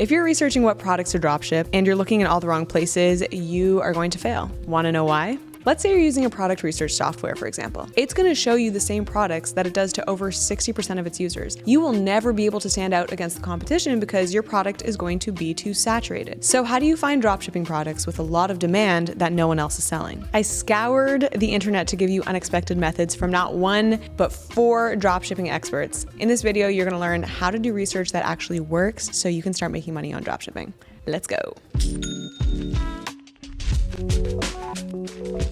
If you're researching what products to dropship and you're looking in all the wrong places, you are going to fail. Want to know why? Let's say you're using a product research software, for example. It's going to show you the same products that it does to over 60% of its users. You will never be able to stand out against the competition because your product is going to be too saturated. So how do you find dropshipping products with a lot of demand that no one else is selling? I scoured the internet to give you unexpected methods from not one, but 4 dropshipping experts. In this video, you're going to learn how to do research that actually works so you can start making money on dropshipping. Let's go.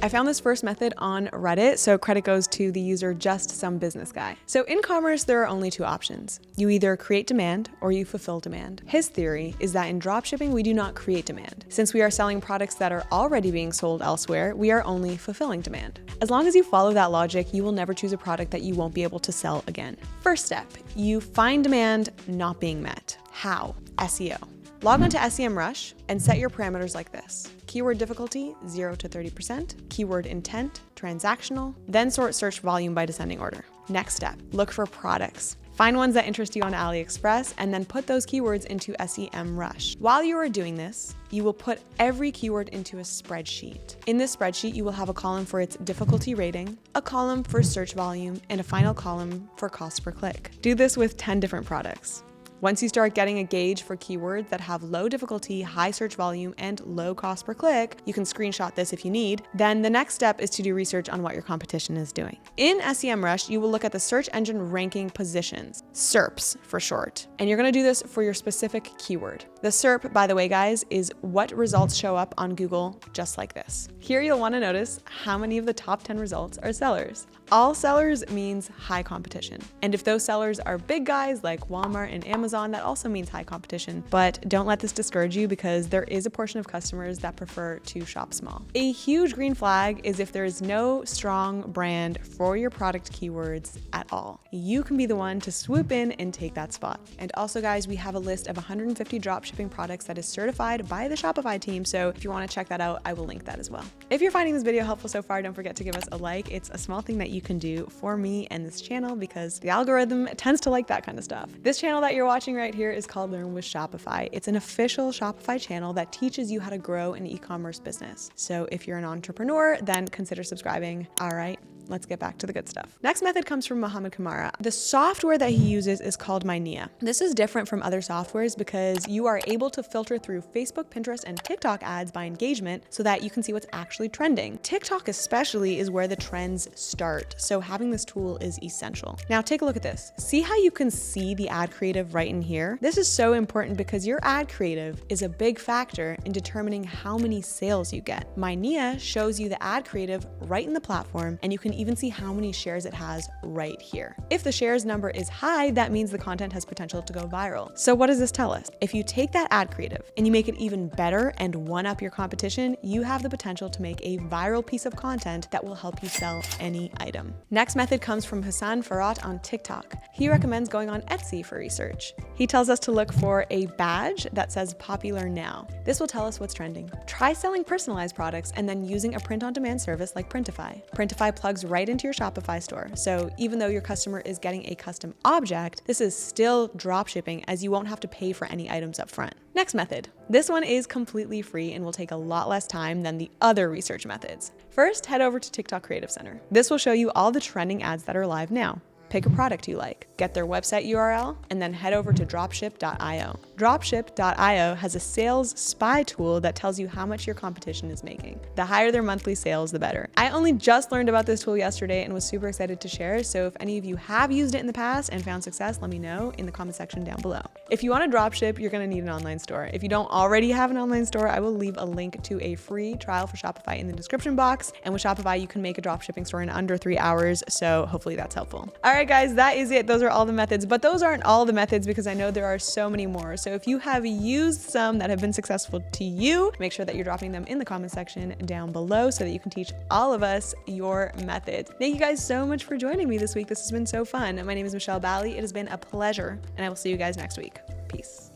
I found this first method on Reddit, so credit goes to the user Just Some Business Guy. So in commerce, there are only 2 options. You either create demand or you fulfill demand. His theory is that in dropshipping, we do not create demand. Since we are selling products that are already being sold elsewhere, we are only fulfilling demand. As long as you follow that logic, you will never choose a product that you won't be able to sell again. First step, you find demand not being met. How? SEO. Log on to SEMrush and set your parameters like this. Keyword difficulty, 0 to 30%. Keyword intent, transactional. Then sort search volume by descending order. Next step, look for products. Find ones that interest you on AliExpress and then put those keywords into SEMrush. While you are doing this, you will put every keyword into a spreadsheet. In this spreadsheet, you will have a column for its difficulty rating, a column for search volume, and a final column for cost per click. Do this with 10 different products. Once you start getting a gauge for keywords that have low difficulty, high search volume, and low cost per click, you can screenshot this if you need, then the next step is to do research on what your competition is doing. In SEMrush, you will look at the search engine ranking positions, SERPs for short, and you're gonna do this for your specific keyword. The SERP, by the way, guys, is what results show up on Google just like this. Here you'll wanna notice how many of the top 10 results are sellers. All sellers means high competition. And if those sellers are big guys like Walmart and Amazon, that also means high competition. But don't let this discourage you because there is a portion of customers that prefer to shop small. A huge green flag is if there is no strong brand for your product keywords at all. You can be the one to swoop in and take that spot. And also, guys, we have a list of 150 dropshipping products that is certified by the Shopify team. So if you want to check that out, I will link that as well. If you're finding this video helpful so far, don't forget to give us a like. It's a small thing that you can do for me and this channel because the algorithm tends to like that kind of stuff. This channel that you're watching right here is called Learn with Shopify. It's an official Shopify channel that teaches you how to grow an e-commerce business. So if you're an entrepreneur, then consider subscribing. All right. Let's get back to the good stuff. Next method comes from Mohammed Kamara. The software that he uses is called Mynea. This is different from other softwares because you are able to filter through Facebook, Pinterest, and TikTok ads by engagement so that you can see what's actually trending. TikTok especially is where the trends start, so having this tool is essential. Now take a look at this. See how you can see the ad creative right in here? This is so important because your ad creative is a big factor in determining how many sales you get. Mynea shows you the ad creative right in the platform, and you can even see how many shares it has right here. If the shares number is high, that means the content has potential to go viral. So what does this tell us? If you take that ad creative and you make it even better and one up your competition, you have the potential to make a viral piece of content that will help you sell any item. Next method comes from Hassan Farhat on TikTok. He recommends going on Etsy for research. He tells us to look for a badge that says popular now. This will tell us what's trending. Try selling personalized products and then using a print-on-demand service like Printify. Printify plugs right into your Shopify store. So even though your customer is getting a custom object, this is still drop shipping as you won't have to pay for any items up front. Next method. This one is completely free and will take a lot less time than the other research methods. First, head over to TikTok Creative Center. This will show you all the trending ads that are live now. Pick a product you like, get their website URL, and then head over to dropship.io. Dropship.io has a sales spy tool that tells you how much your competition is making. The higher their monthly sales, the better. I only just learned about this tool yesterday and was super excited to share, so if any of you have used it in the past and found success, let me know in the comment section down below. If you want to dropship, you're going to need an online store. If you don't already have an online store, I will leave a link to a free trial for Shopify in the description box, and with Shopify, you can make a dropshipping store in under 3 hours, so hopefully that's helpful. All right, guys, that is it. Those are all the methods, but those aren't all the methods because I know there are so many more. So if you have used some that have been successful to you, make sure that you're dropping them in the comment section down below so that you can teach all of us your methods. Thank you guys so much for joining me this week. This has been so fun. My name is Michelle Bally. It has been a pleasure, and I will see you guys next week. Peace.